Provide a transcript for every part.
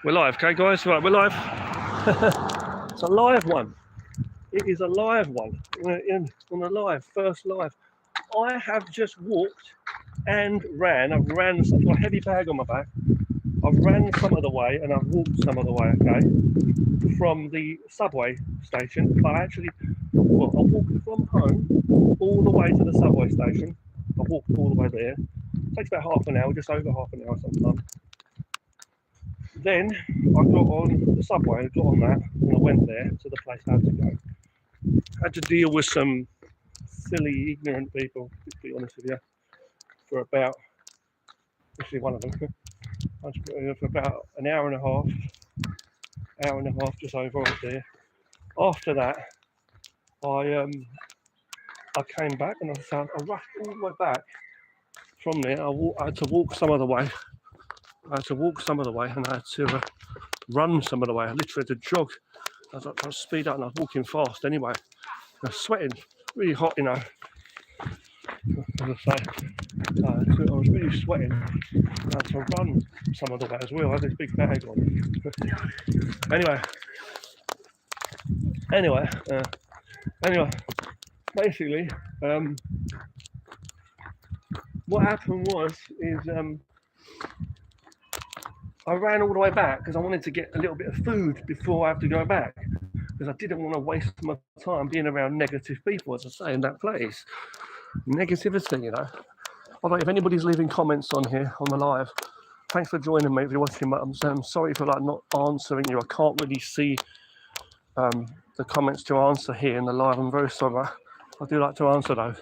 We're live, okay, guys? Right, we're live. It's a live one. It is a live one. We're on the live, first live. I have just walked and ran. I've ran, I've got a heavy bag on my back. I've ran some of the way and I've walked some of the way, okay, from the subway station. But actually, well, I walked from home all the way to the subway station. I walked all the way there. It takes about half an hour, just over half an hour sometimes. Then I got on the subway, I got on that, and I went there to the place I had to go. I had to deal with some silly, ignorant people, to be honest with you, for about, actually one of them, for about an hour and a half, just over I was there. After that, I came back and I rushed all the way back. From there, I had to walk some of the way. And I had to run some of the way. I literally had to jog. I was trying to speed up and I was walking fast anyway. I was sweating, really hot, you know. As I say, I was really sweating. I had to run some of the way as well. I had this big bag on. Anyway, basically, what happened is I ran all the way back because I wanted to get a little bit of food before I have to go back, because I didn't want to waste my time being around negative people, as I say, in that place. Negativity, you know. Although if anybody's leaving comments on here on the live, thanks for joining me. If you're watching, I'm sorry for like not answering you. I can't really see the comments to answer here in the live. I'm very sorry. I do like to answer though.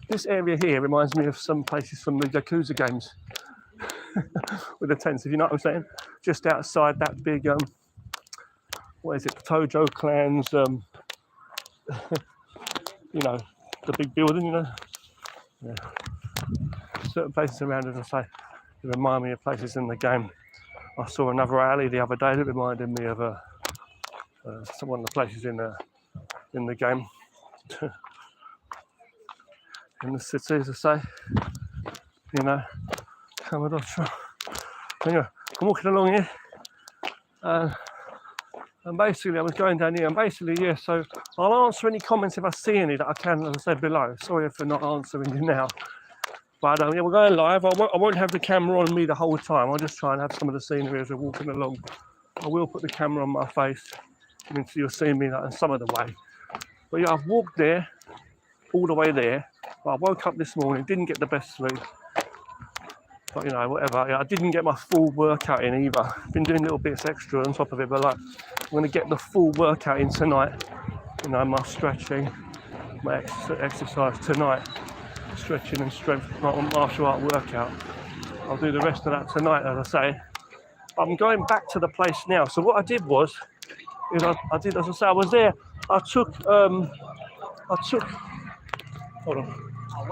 This area here reminds me of some places from the Yakuza games. With the tents, if you know what I'm saying, just outside that big what is it, Tojo Clan's you know, the big building, you know. Yeah. Certain places around, as I say, they remind me of places in the game. I saw another alley the other day that reminded me of one of the places in the game. In the city, as I say, you know. Anyway, I'm walking along here, and basically I was going down here, and basically, yeah, so I'll answer any comments if I see any that I can, as I said below. Sorry for not answering you now, but yeah, we're going live. I won't have the camera on me the whole time. I'll just try and have some of the scenery as we're walking along. I will put the camera on my face, so you'll see me like, some of the way. But yeah, I've walked there, all the way there. But I woke up this morning, didn't get the best sleep. But you know, whatever. Yeah, I didn't get my full workout in either. Been doing little bits extra on top of it, but like, I'm going to get the full workout in tonight. You know, my stretching, my exercise tonight, stretching and strength, martial art workout. I'll do the rest of that tonight, as I say. I'm going back to the place now. So what I did was, is I did, as I say, I was there. I took, hold on.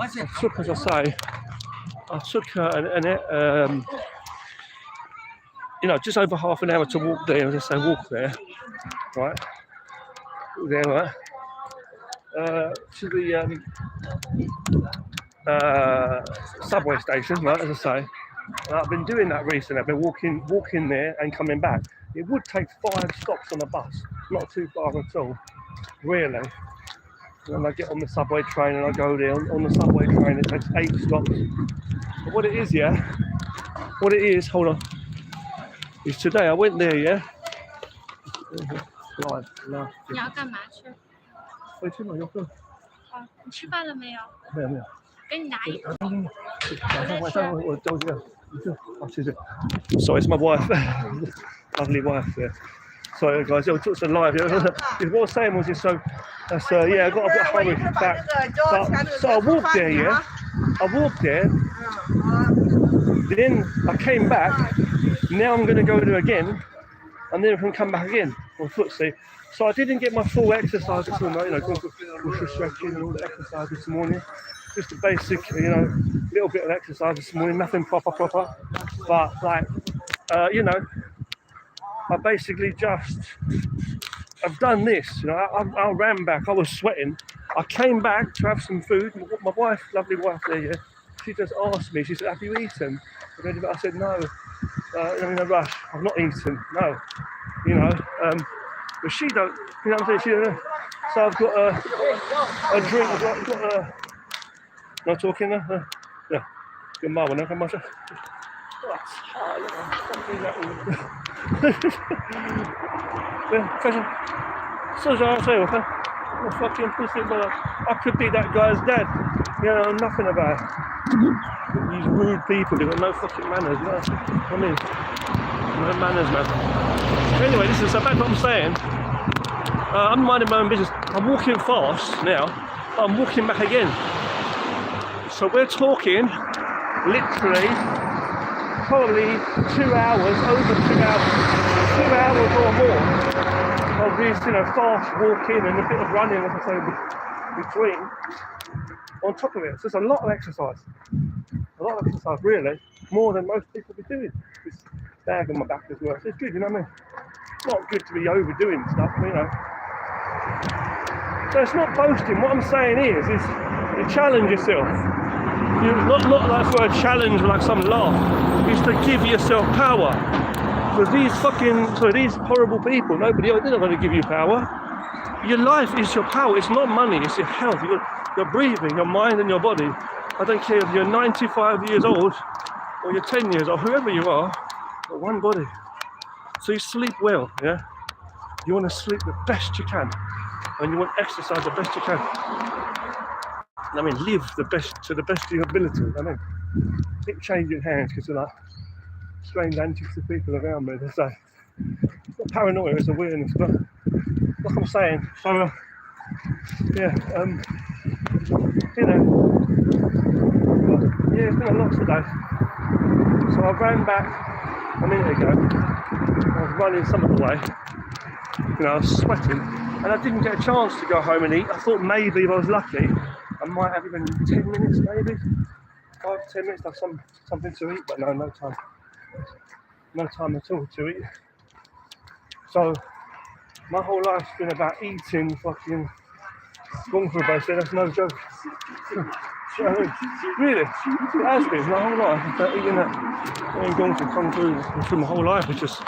I took, as I say, I took you know, just over half an hour to walk there, as I say, walk there, right? Walk there, right? To the subway station, right? As I say, I've been doing that recently. I've been walking there and coming back. It would take 5 stops on the bus, not too far at all, really. And I get on the subway train and I go there. On the subway train, it takes 8 stops. But what it is, yeah, what it is, hold on, is today I went there, yeah. Live. 你要干嘛去？回去嘛，有空。哦，你吃饭了没有？没有没有。给你拿一个。晚上我交这个。好，谢谢。Sorry, it's my wife, lovely wife. Yeah. Sorry guys, it was live. What I was saying was, so that's yeah, I got a bit hurried back. But, so I walked there, yeah. I walked there. Then I came back. Now I'm going to go there again, and then I can come back again on foot. See, so I didn't get my full exercise this morning. You know, go stretching and all the exercise this morning. Just a basic, you know, little bit of exercise this morning. Nothing proper. But like, you know, I basically I've done this. You know, I ran back. I was sweating. I came back to have some food. My wife, lovely wife there, yeah, she just asked me. She said, "Have you eaten?" I said, "No." I'm in a rush. I've not eaten. No, you know. But she don't. You know what I'm saying? So I've got a drink. I've got not talking there. Yeah. Good mum, I can myself. So I say, okay. Fucking pussy, but I could be that guy's dad. You know, nothing about it. These rude people, they've got no fucking manners, you know what I mean? No manners, man. Anyway, listen, so back to what I'm saying. I'm minding my own business. I'm walking fast now, but I'm walking back again. So we're talking literally probably 2 hours, over 2 hours, 2 hours or more of this, you know, fast walking and a bit of running, as I say, between. On top of it, so it's a lot of exercise. A lot of exercise, really, more than most people be doing. This bag on my back as well. So it's good, you know what I mean? It's not good to be overdoing stuff, you know. So it's not boasting. What I'm saying is you challenge yourself. You not like for a challenge like some laugh. It's to give yourself power. Because these horrible people, they're not going to give you power. Your life is your power. It's not money. It's your health. Your breathing, your mind, and your body. I don't care if you're 95 years old or you're 10 years old, whoever you are, but one body. So you sleep well, yeah? You want to sleep the best you can, and you want to exercise the best you can. I mean, live the best to the best of your ability. I mean, keep changing hands because they're like strange antics of people around me. They say it's not paranoia, it's awareness. But like I'm saying, so yeah, you know, yeah, it's been a lot today. So I ran back a minute ago. I was running some of the way. You know, I was sweating, and I didn't get a chance to go home and eat. I thought maybe if I was lucky, I might have even 10 minutes, maybe 5 to 10 minutes to have something to eat, but no time. No time at all to eat. So my whole life's been about eating fucking gongfu basically. That's no joke. Really, it has been my whole life. About eating that gongfu kung fu through my whole life. It's just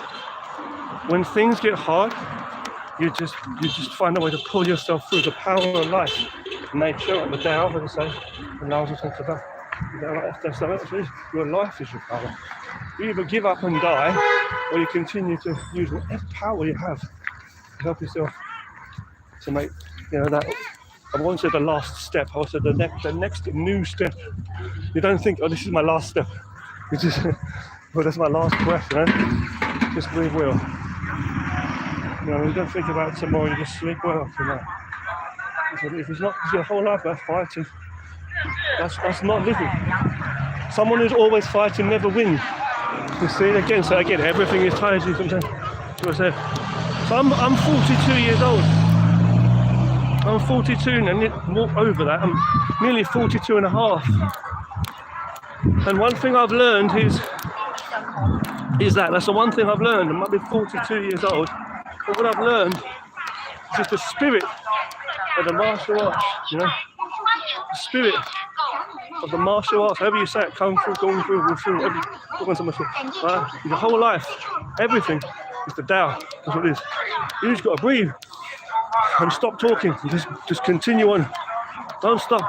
when things get hard, you just find a way to pull yourself through. The power of life, nature, and the Tao, as I say, allows us to about. That's your life is your power. You either give up and die, or you continue to use whatever power you have to help yourself to make, you know, that. I won't say the last step. I said the next new step. You don't think, oh, this is my last step. You just, well, that's my last breath. You know, just breathe well. You know, you don't think about tomorrow. You just sleep well. You know, if it's not your whole life about fighting, that's not living. Someone who's always fighting never wins. You see, again, everything is tied to you sometimes. So I'm 42 years old. I'm 42 and walk over that. I'm nearly 42 and a half. And one thing I've learned is that's the one thing I've learned. I might be 42 years old, but what I've learned is just the spirit of the martial arts, you know? The spirit of the martial arts, however you say it, kung fu, wushu, your whole life, everything is the Tao. That's what it is. You just got to breathe and stop talking. Just continue on. Don't stop.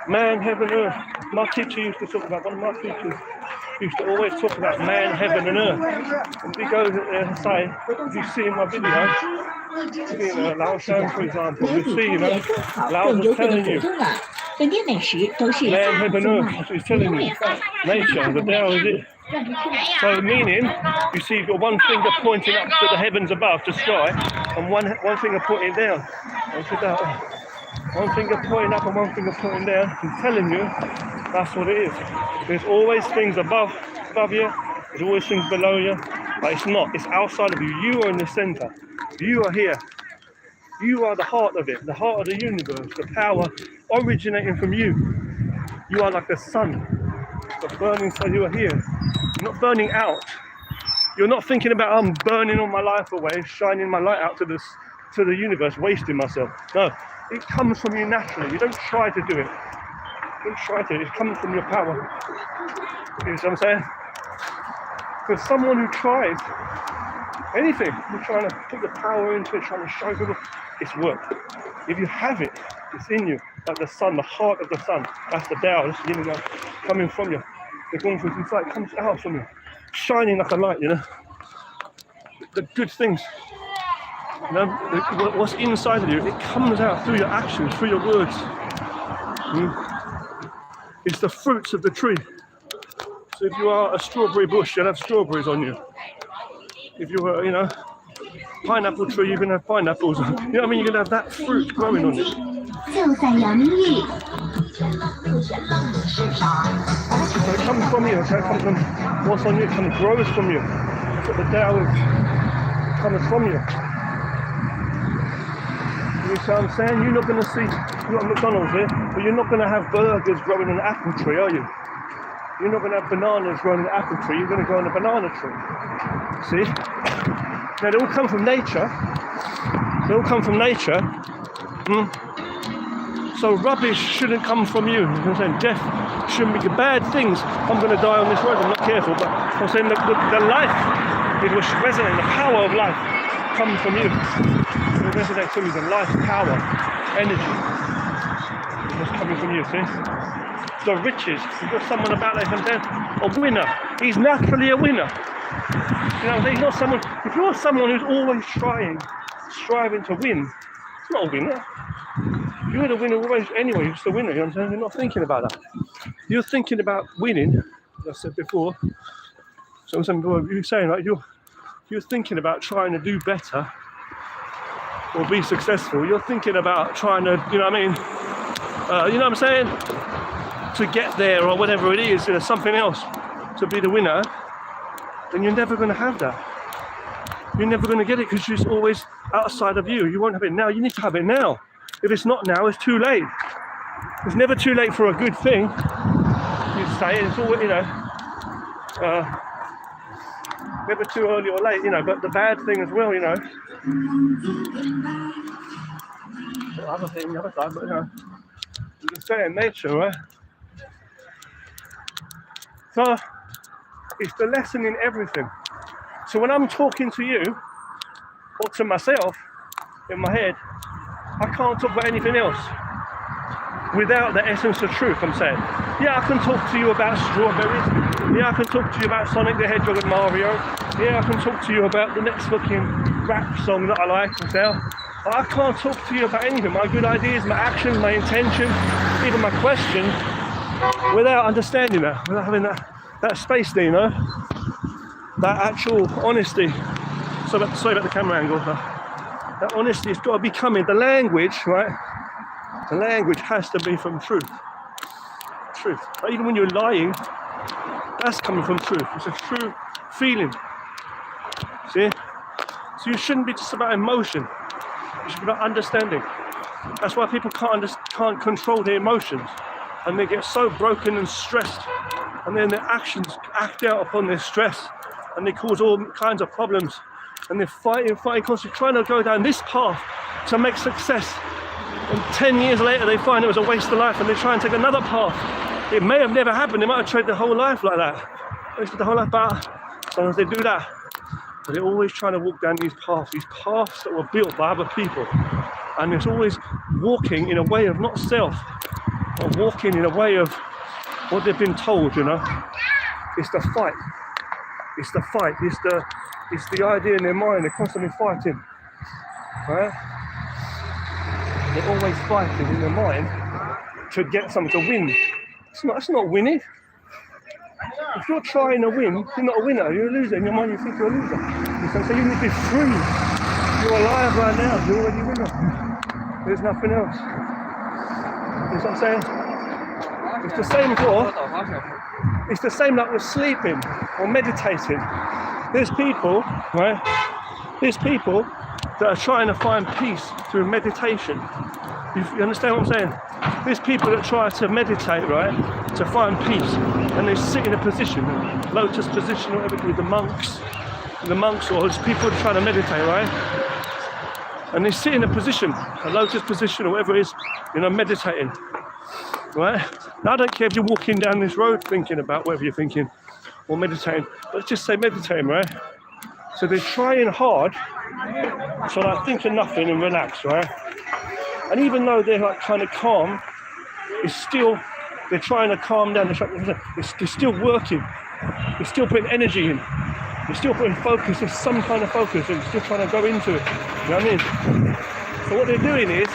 Man, heaven, earth. My teacher used to talk about, one of my teachers used to always talk about man, heaven, and earth. And he goes there and say, if you see in my video, Lao Shan, for example, you see, you know, Lao was telling you, man, heaven, earth, that's what he's telling you. Nature, the Tao is it. So meaning, you see you've got one finger pointing up to the heavens above, the sky, and one finger pointing down. One finger pointing up and one finger pointing down. I'm telling you, that's what it is. There's always things above you, there's always things below you, but it's not, it's outside of you. You are in the center. You are here. You are the heart of it, the heart of the universe, the power originating from you. You are like the sun, the burning sun. You are here. You're not burning out. You're not thinking about, I'm burning all my life away, shining my light out to the universe, wasting myself. No, it comes from you naturally. You don't try to do it. You don't try to. It comes from your power. You know what I'm saying? Because someone who tries anything, you're trying to put the power into it, trying to show people it's work. If you have it, it's in you, like the sun, the heart of the sun. That's the Tao, that's the yin coming from you. The going through inside, it comes out from you, shining like a light, you know. The good things, you know, what's inside of you, it comes out through your actions, through your words. It's the fruits of the tree. So if you are a strawberry bush, you'll have strawberries on you. If you were, you know, pineapple tree, you're gonna have pineapples. You know what I mean? You're gonna have that fruit growing on it. 就在杨明玉。 So it comes from you, okay? It comes from what's on you, it comes grows from you. That's what the Tao is. It comes from you. You see what I'm saying? You're not gonna see, you've got McDonald's here, but you're not gonna have burgers growing in an apple tree, are you? You're not gonna have bananas growing in an apple tree, you're gonna grow in a banana tree. See? Now they all come from nature. They all come from nature. So rubbish shouldn't come from you. I'm saying death shouldn't be bad things. I'm going to die on this road. I'm not careful, but I'm saying the life, it was resonating. The power of life comes from you. It resonates from you. The life, power, energy is coming from you. See? The riches. You've got someone about there, a winner. He's naturally a winner. You know, he's not someone. If you're someone who's always striving to win, it's not a winner. You're the winner always anyway, you're just a winner, you know what I'm saying? You're not thinking about that. You're thinking about winning, as I said before. So I'm saying, you're saying, right, you're thinking about trying to do better or be successful. You're thinking about trying to, you know what I mean? You know what I'm saying? To get there or whatever it is, you know, something else, to be the winner, then you're never going to have that. You're never going to get it because it's always outside of you. You won't have it now. You need to have it now. If it's not now, it's too late. It's never too late for a good thing. You say it's always, you know, never too early or late, you know, but the bad thing as well, you know. The other thing, the other side, but you know, you can say in nature, right? So it's the lesson in everything. So when I'm talking to you, or to myself, in my head, I can't talk about anything else without the essence of truth, I'm saying. Yeah, I can talk to you about strawberries. Yeah, I can talk to you about Sonic the Hedgehog and Mario. Yeah, I can talk to you about the next fucking rap song that I like and stuff. But I can't talk to you about anything. My good ideas, my actions, my intention, even my questions, without understanding that, without having that space there, you know? That actual honesty. Sorry about the camera angle. That honesty has got to be coming. The language, right? The language has to be from truth. Truth. Like even when you're lying, that's coming from truth. It's a true feeling. See? So you shouldn't be just about emotion. You should be about understanding. That's why people can't control their emotions, and they get so broken and stressed, and then their actions act out upon their stress, and they cause all kinds of problems. And they're fighting, constantly trying to go down this path to make success. And 10 years later, they find it was a waste of life and they try and take another path. It may have never happened. They might have tried their whole life like that. Wasted the whole life, but sometimes they do that. But they're always trying to walk down these paths that were built by other people. And it's always walking in a way of not self, or walking in a way of what they've been told, you know. It's the fight. It's the fight. It's the idea in their mind. They're constantly fighting, right? They're always fighting in their mind to get something to win. It's not winning. If you're trying to win, you're not a winner. You're a loser. In your mind, you think you're a loser. So you need to be free. You're alive right now. You're already a winner. There's nothing else. You know what I'm saying? It's the same for. It's the same like with sleeping or meditating. There's people, right? There's people that are trying to find peace through meditation. You understand what I'm saying? There's people that try to meditate, right? To find peace. And they sit in a position, lotus position, or whatever, with the monks, or just people trying to meditate, right? And they sit in a position, a lotus position, or whatever it is, you know, meditating, right? Now, I don't care if you're walking down this road thinking about whatever you're thinking, or meditating. Let's just say meditating, right? So they're trying hard to like think of nothing and relax, right? And even though they're like kind of calm, it's still, they're trying to calm down. They're still working. They're still putting energy in. They're still putting focus. There's some kind of focus and still trying to go into it. You know what I mean? So what they're doing is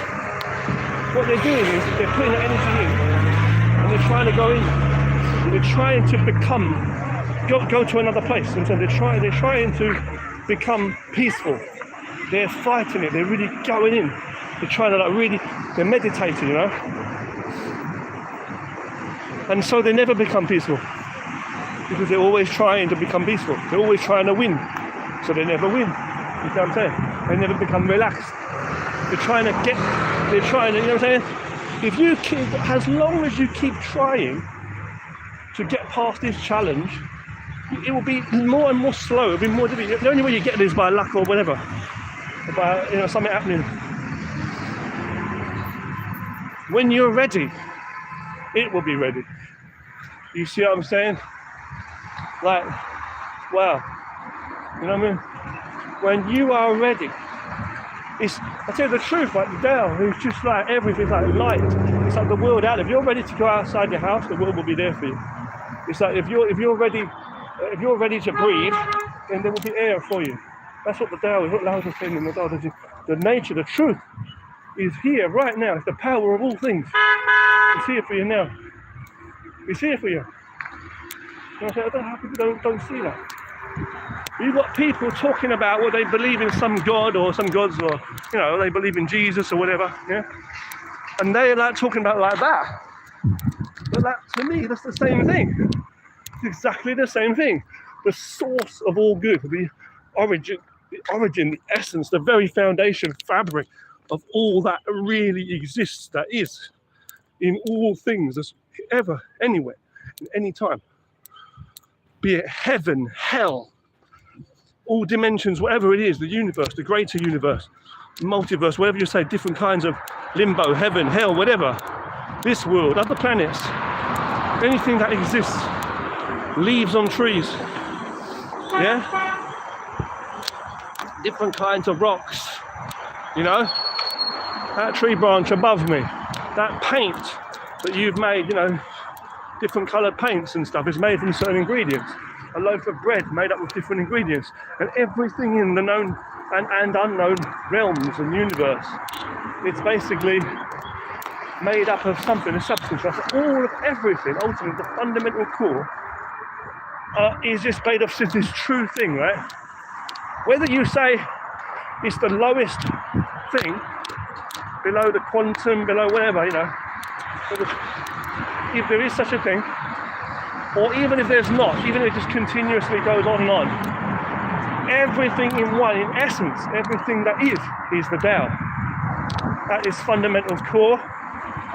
they're putting the energy in and they're trying to go in. They're trying to become, go to another place. And so they're trying to become peaceful. They're fighting it. They're really going in. They're trying to like really, they're meditating, you know? And so they never become peaceful because they're always trying to become peaceful. They're always trying to win. So they never win. You know what I'm saying? They never become relaxed. They're trying to, you know what I'm saying? If you keep, as long as you keep trying to get past this challenge, it will be more and more slow. It'll be more difficult. The only way you get this by luck or whatever, or by, you know, something happening. When you're ready, it will be ready. You see what I'm saying? Like, wow. You know what I mean? When you are ready, I tell you the truth, like the Tao, it's just like everything's like light. It's like the world out there. If you're ready to go outside your house, the world will be there for you. It's like if you're ready to breathe, then there will be air for you. That's what the Tao is. What Lao is saying in the Tao. The nature, the truth is here right now. It's the power of all things. It's here for you now. It's here for you. And I don't know how people don't see that. You've got people talking about what they believe in some god or some gods, or you know, they believe in Jesus or whatever, yeah. And they're like talking about it like that. But that, to me, that's the same thing. It's exactly the same thing. The source of all good, the origin, the essence, the very foundation, fabric of all that really exists, that is in all things, that's ever, anywhere, in any time. Be it heaven, hell, all dimensions, whatever it is, the universe, the greater universe, multiverse, whatever you say, different kinds of limbo, heaven, hell, whatever, this world, other planets, anything that exists, leaves on trees, yeah? Different kinds of rocks, you know? That tree branch above me, that paint that you've made, you know, different coloured paints and stuff is made from certain ingredients. A loaf of bread made up with different ingredients, and everything in the known and unknown realms and universe, it's basically made up of something, a substance. That's all of everything. Ultimately, the fundamental core is just made of this true thing, right? Whether you say it's the lowest thing, below the quantum, below whatever, you know, if there is such a thing, or even if there's not, even if it just continuously goes on and on, everything in one, in essence, everything that is the Tao. That is fundamental core,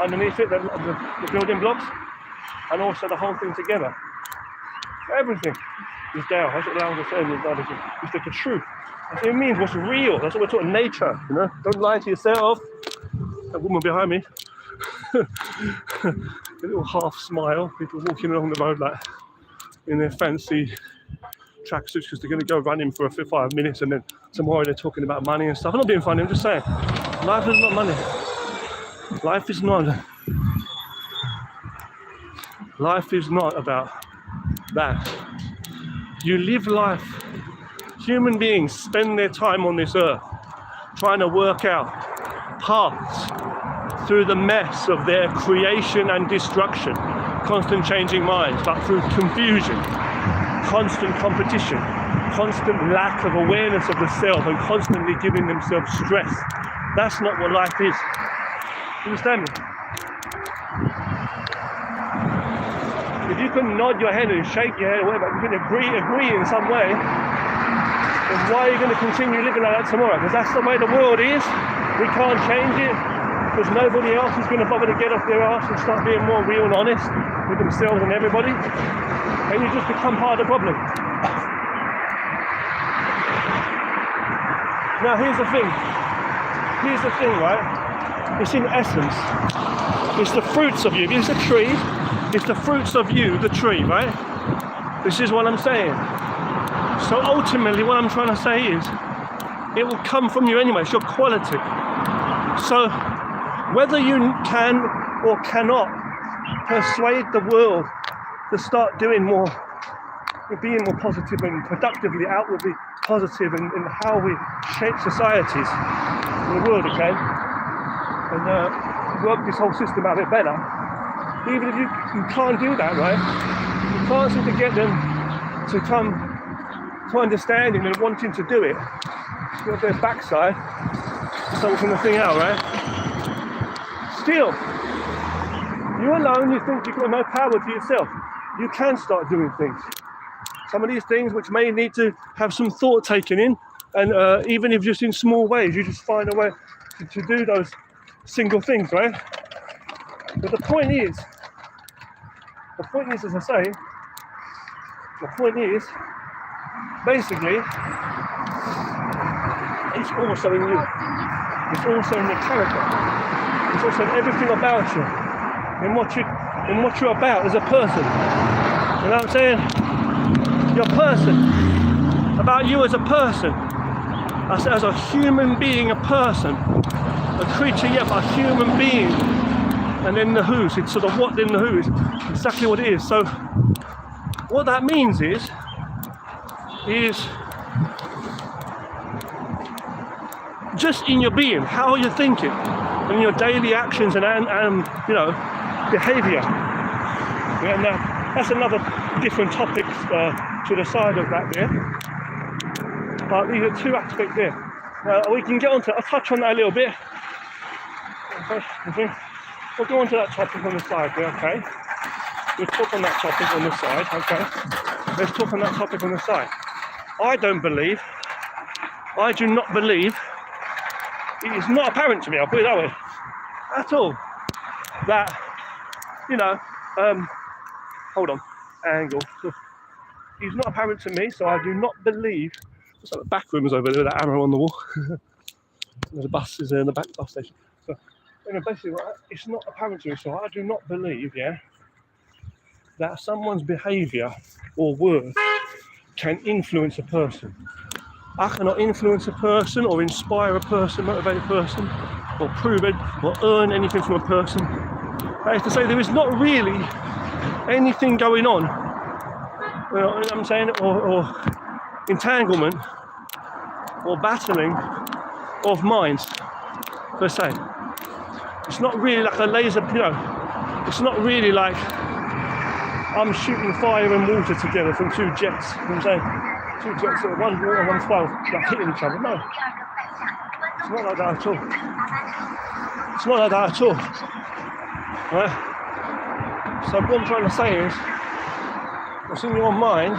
underneath it, the building blocks, and also the whole thing together. Everything is Tao. That's what Lao was saying. It's like the truth. That's what it means, what's real. That's what we're talking, nature, you know? Don't lie to yourself. That woman behind me. A little half smile, people walking along the road like in their fancy tracksuits because they're going to go running for 5 minutes, and then tomorrow they're talking about money and stuff. I'm not being funny, I'm just saying, life is not money. Life is not about that. You live life. Human beings spend their time on this earth trying to work out paths through the mess of their creation and destruction, constant changing minds, but through confusion, constant competition, constant lack of awareness of the self, and constantly giving themselves stress. That's not what life is. You understand me? If you can nod your head and shake your head or whatever, you can agree in some way, then why are you going to continue living like that tomorrow? Because that's the way the world is. We can't change it. Because nobody else is going to bother to get off their arse and start being more real and honest with themselves and everybody. And you just become part of the problem. Now here's the thing, right? It's in essence. It's the fruits of you. If it's a tree, it's the fruits of you, the tree, right? This is what I'm saying. So ultimately what I'm trying to say is, it will come from you anyway, it's your quality. So whether you can or cannot persuade the world to start doing more, being more positive and productively outwardly positive in how we shape societies in the world, okay? And work this whole system out a bit better. Even if you can't do that, right? You can't seem to get them to come to understanding and wanting to do it. You've got their backside, sorting the thing out, right? Still, you alone, you think you've got no power to yourself. You can start doing things. Some of these things which may need to have some thought taken in, and even if just in small ways, you just find a way to do those single things, right? But the point is, as I say, basically, it's also in you. It's also in your character. It's also in everything about you. In what you're about as a person. You know what I'm saying? Your person. About you as a person. As a human being, a person. A creature, yeah, but a human being. And then the who's. It's sort of what, then the who is exactly what it is. So what that means is just in your being, how you're thinking, and your daily actions and you know, behaviour. Yeah, now that's another different topic to the side of that there. But these are two aspects there. Now we can get onto. I'll touch on that a little bit. We'll go on to that topic on the side there, okay? We'll talk on that topic on the side, okay? Let's talk on that topic on the side. I do not believe, it is not apparent to me, I'll put it that way, at all, that, you know, hold on, angle. It's not apparent to me, so I do not believe, what's that, the back room is over there with that arrow on the wall. There's a bus, is there in the back bus station. So, you know, basically, it's not apparent to me, so I do not believe, yeah, that someone's behaviour or words can influence a person. I cannot influence a person or inspire a person, motivate a person, or prove it, or earn anything from a person. That is to say, there is not really anything going on, you know what I'm saying, or entanglement, or battling of minds, per se. It's not really like a laser, you know, it's not really like I'm shooting fire and water together from two jets, you know what I'm saying? Two jets, one water and one fire, like hitting each other. No, it's not like that at all. It's not like that at all. Right? So what I'm trying to say is, what's in your mind,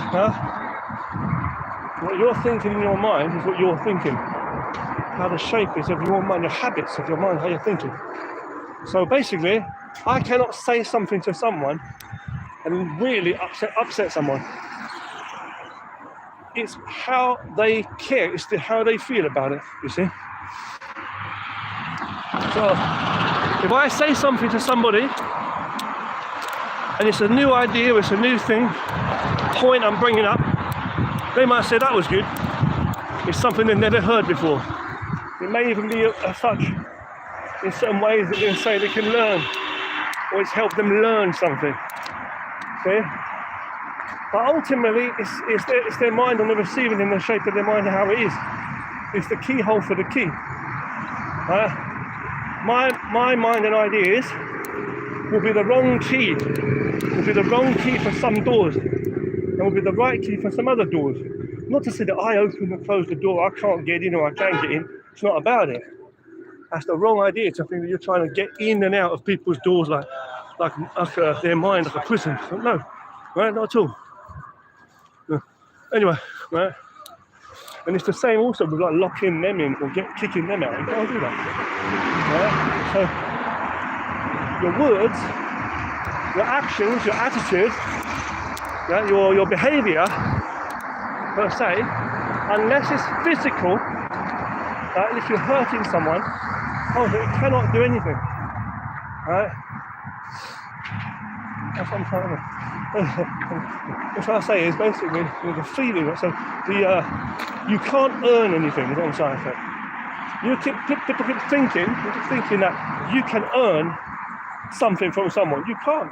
what you're thinking in your mind is what you're thinking. How the shape is of your mind, your habits of your mind, how you're thinking. So basically, I cannot say something to someone and really upset someone. It's how they care, it's how they feel about it, you see. So if I say something to somebody and it's a new idea, it's a new thing, point I'm bringing up, they might say that was good. It's something they've never heard before. It may even be such, in certain ways that they say they can learn, or it's helped them learn something. See? But ultimately, it's their mind on the receiving in the shape of their mind and how it is. It's the keyhole for the key. My mind and ideas will be the wrong key. Will be the wrong key for some doors, and will be the right key for some other doors. Not to say that I open and close the door, I can't get in or I can get in. It's not about it. That's the wrong idea to think that you're trying to get in and out of people's doors like their mind, like a prison. No, right? Not at all. No. Anyway, right? And it's the same also with like locking them in or kicking them out. You can't do that. Right? So your words, your actions, your attitude, yeah, your behaviour, per se, unless it's physical, if you're hurting someone, it cannot do anything. Right? That's what I'm trying to do. What I say is basically the feeling. So you can't earn anything. Is what I'm trying to say. People keep thinking that you can earn something from someone. You can't.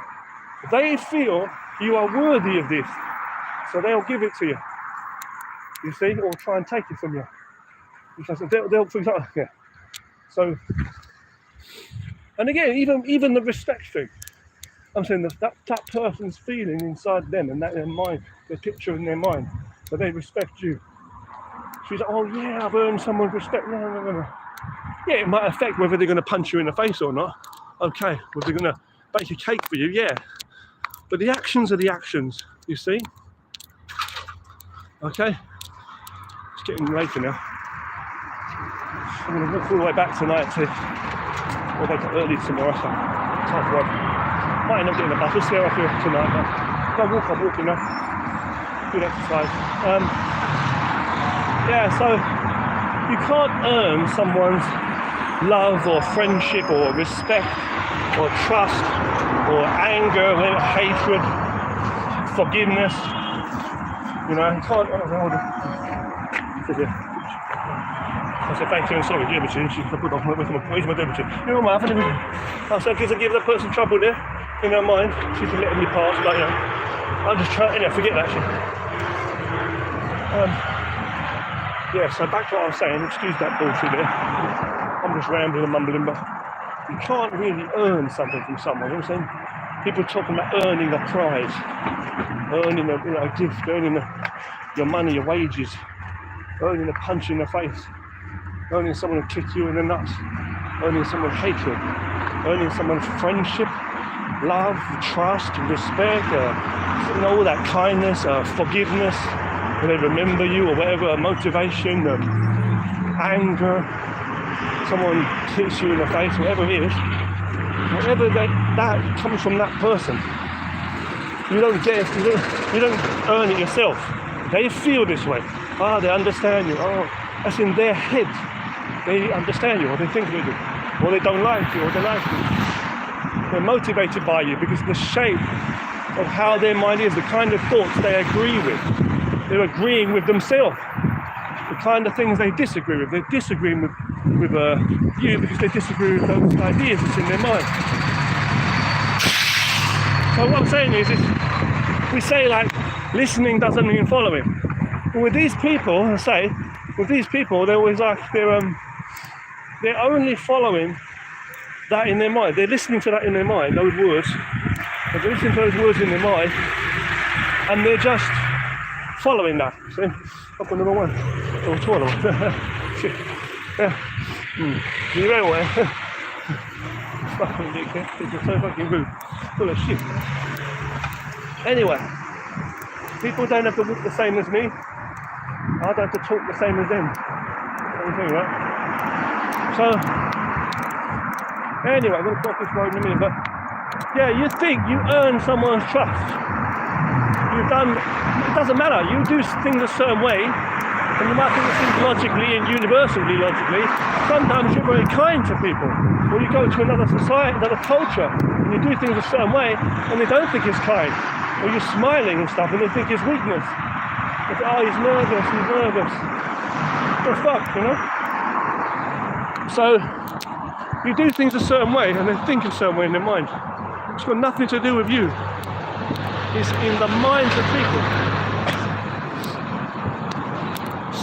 They feel you are worthy of this, so they'll give it to you. You see, or try and take it from you. Because they'll for example, yeah. So, and again, even the respect thing. I'm saying that person's feeling inside them and that in their mind, the picture in their mind, that they respect you. She's like, oh yeah, I've earned someone's respect. No. Yeah, it might affect whether they're going to punch you in the face or not. Okay, whether they're going to bake a cake for you, yeah. But the actions are the actions, you see? Okay? It's getting later now. I'm going to walk all the way back tonight or wake up early tomorrow, so it's hard to work. Might end up getting a bus. We'll see how I feel tonight. But if I walk, I'm walking now. Good exercise. Yeah, so you can't earn someone's love or friendship or respect or trust or anger or hatred, forgiveness. You know, you can't. I said thank you and sorry, give it to you. She put on with my where's my debit? You know what, I said because I give that person trouble there in her mind, she's letting me pass, but you know, I'm just trying, forget that shit. Yeah, so back to what I was saying, excuse that bullshit there. I'm just rambling and mumbling, but you can't really earn something from someone, you know what I'm saying? People talking about earning a prize, earning a gift, earning your money, your wages, earning a punch in the face, earning someone to kick you in the nuts, earning someone's hatred, earning someone's friendship, love, trust, respect, all that kindness, forgiveness, when they remember you or whatever, motivation, anger, someone kicks you in the face, whatever it is, whatever that comes from that person, you don't get it, you don't earn it yourself. They feel this way. They understand you. That's in their head. They understand you, or they think they do, or they don't like you, or they like you. They're motivated by you because the shape of how their mind is, the kind of thoughts they agree with. They're agreeing with themselves. The kind of things they disagree with. They're disagreeing with you because they disagree with those ideas that's in their mind. So what I'm saying is we say like listening doesn't mean following. But with these people, they're always like they're only following that in their mind. They're listening to that in their mind, those words. They're listening to those words in their mind, and they're just following that. See? Up on number one. Or toilet. Shit. Yeah. You know what? Fucking dickhead. It's so fucking rude. Full of shit. Anyway, people don't have to look the same as me. I don't have to talk the same as them. Same thing, right? So, anyway, I'm going to cross this road in a minute, but yeah, you think you earn someone's trust. It doesn't matter, you do things a certain way, and you might think of things logically and universally logically. Sometimes you're very kind to people, or you go to another society, another culture, and you do things a certain way, and they don't think it's kind, or you're smiling and stuff, and they think it's weakness. They say, oh, he's nervous. What the fuck, you know? So, you do things a certain way and they think a certain way in their mind. It's got nothing to do with you. It's in the minds of people.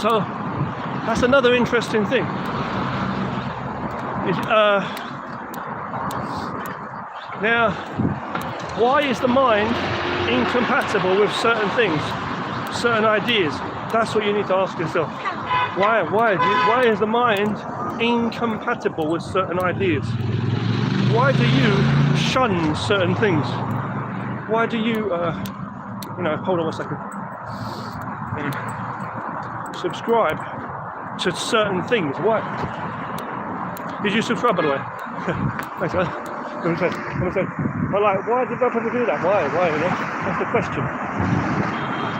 So that's another interesting thing. Now, why is the mind incompatible with certain things, certain ideas? That's what you need to ask yourself. Why is the mind incompatible with certain ideas? Why do you shun certain things? Why do you, hold on 1 second. Subscribe to certain things? Why? Did you subscribe, by the way? Thanks, guys. I'm saying. But like, why did I people do that? Why? You know? That's the question.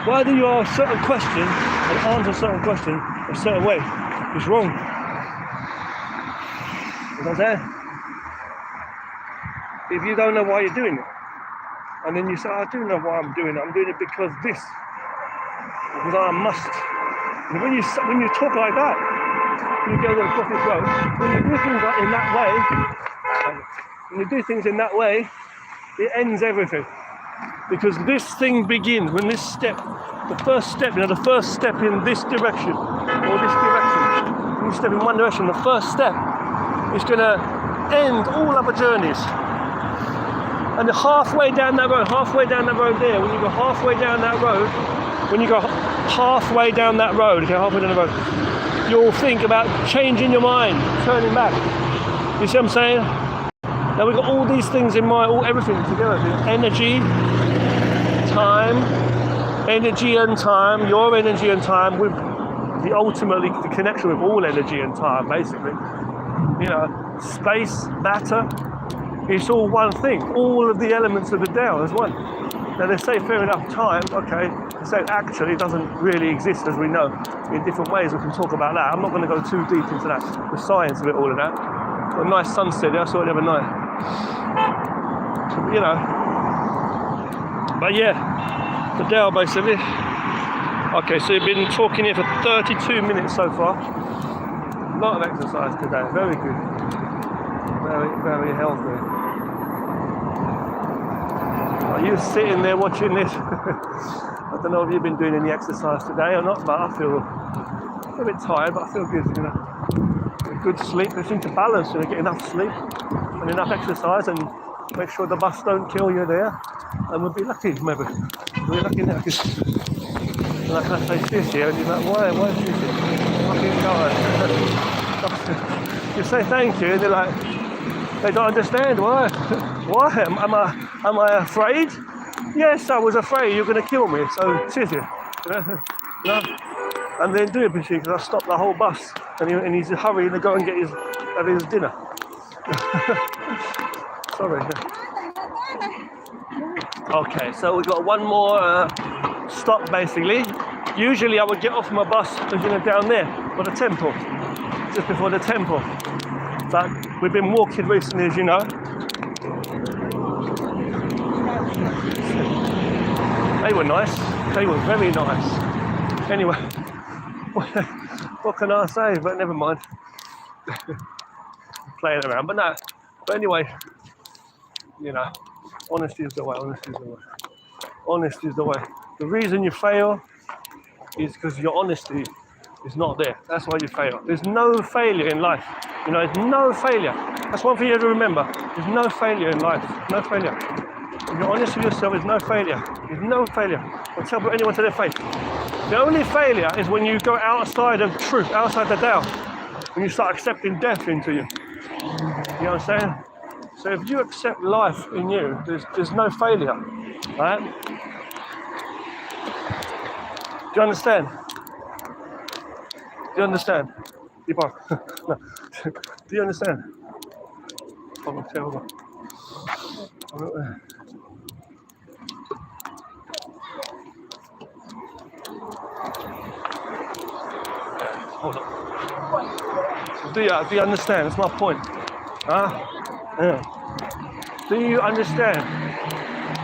Why do you ask certain questions and answer certain questions a certain way? It's wrong. You know what I'm saying? If you don't know why you're doing it, And then you say, I do know why I'm doing it. I'm doing it because this, because I must. And when you talk like that, you go across this road. When you do things like in that way, it ends everything. Because this thing begins when this step, the first step in this direction or this direction. When you step in one direction, the first step is going to end all other journeys. And halfway down that road there, when you go halfway down that road, you'll think about changing your mind, turning back. You see what I'm saying? Now we've got all these things in mind, everything together. Energy and time, your energy and time with ultimately the connection with all energy and time, basically. You know, space, matter, it's all one thing. All of the elements of the Tao is one. Now they say fair enough, time, okay, they say actually it doesn't really exist as we know in different ways. We can talk about that. I'm not going to go too deep into that, the science of it, all of that. Got a nice sunset there, I saw it the other night. You know, but yeah, the Tao basically. Okay, so you've been talking here for 32 minutes so far. A lot of exercise today, very good. Very, very healthy. Are you sitting there watching this? I don't know if you've been doing any exercise today or not, but I feel a bit tired, but I feel good, you know. A good sleep, I seem to balance, you know, get enough sleep and enough exercise and make sure the bus don't kill you there. And we'll be lucky, maybe. We'll be lucky now. Like I say this here, and you're like, why is this fucking guy? You say thank you, and they're like, they don't understand why. Why? Am I afraid? Yes, I was afraid you're going to kill me. So cheers you. No. And then do it because I stopped the whole bus, and he's hurrying to go and have his dinner. Sorry. Okay, so we've got one more stop basically. Usually I would get off my bus, down there for the temple, just before the temple. But we've been walking recently, as you know. They were nice. They were very nice. Anyway, what can I say? But never mind. Playing around, but no. But anyway, honesty is the way. Honesty is the way. The reason you fail is because your honesty is not there. That's why you fail. There's no failure in life. There's no failure. That's one thing you have to remember. There's no failure in life. No failure. If you're honest with yourself, there's no failure. There's no failure. Don't tell anyone to their face. The only failure is when you go outside of truth, outside the Tao, when you start accepting death into you. You know what I'm saying? So if you accept life in you, there's no failure, right? Do you understand? Do you understand? No. Do you understand? Hold on. Do you understand? That's my point. Huh? Yeah. Do you understand?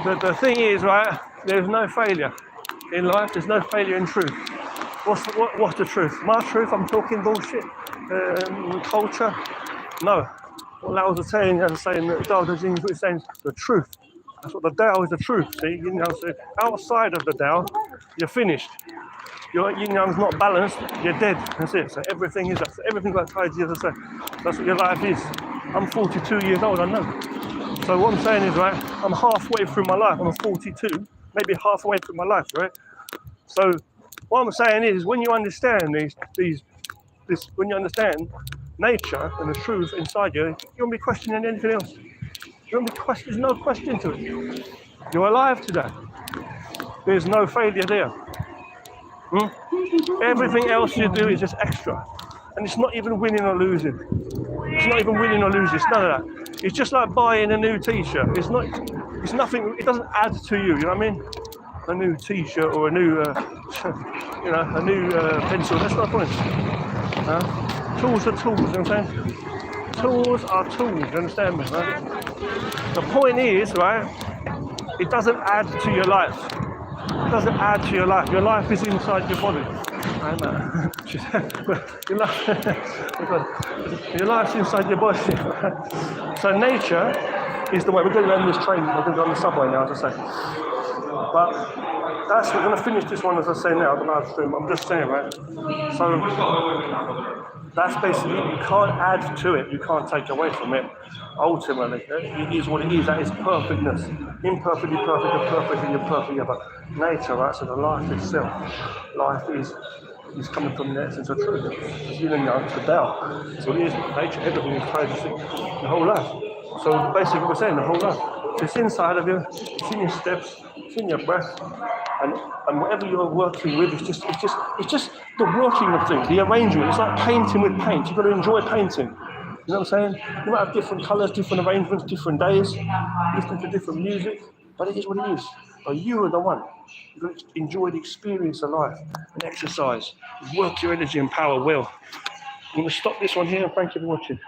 The thing is, right, there's no failure in life, there's no failure in truth. What's the truth? My truth? I'm talking bullshit. Culture? No. What Lao was saying, the Tao Te Ching is saying the truth. That's what the Tao is, the truth. See, so outside of the Tao, you're finished. Your yin yang's not balanced, you're dead. That's it. So everything is that. So everything's like Tai Chi, as I say. That's what your life is. I'm 42 years old, I know. So what I'm saying is, right, I'm halfway through my life. I'm 42, maybe halfway through my life, right? So what I'm saying is, when you understand when you understand nature and the truth inside you, you won't be questioning anything else. There's no question to it. You're alive today. There's no failure there. Everything else you do is just extra. And it's not even winning or losing. It's not even winning or losing. It's none of that. It's just like buying a new t-shirt. It's nothing, it doesn't add to you, you know what I mean? A new t-shirt or a new, pencil, that's not the point. Tools are tools, you know what I'm saying? Tools are tools, you understand me, right? The point is, right, it doesn't add to your life. It doesn't add to your life. Your life is inside your body. Your life's inside your body. So nature is the way. We're going to go on this train. We're going to go on the subway now, as I say. But that's, we're going to finish this one, as I say now, the live stream. I'm just saying, right? So that's basically, you can't add to it, you can't take away from it. Ultimately, it is what it is. That is perfectness. Imperfectly perfect, and perfectly imperfect. Yeah, but nature, right? So the life itself, life is coming from the essence of truth. It's yin and yang, it's the Tao. So it is nature, everything is crazy, the whole life. So basically what we're saying, the whole life. So it's inside of you, it's in your steps, it's in your breath, and whatever you're working with, it's just the working of things, the arrangement. It's like painting with paint. You've got to enjoy painting. You know what I'm saying? You might have different colours, different arrangements, different days, listening to different music, but it is what it is. But you are the one. You've got to enjoy the experience of life and exercise. Work your energy and power well. I'm going to stop this one here and thank you for watching.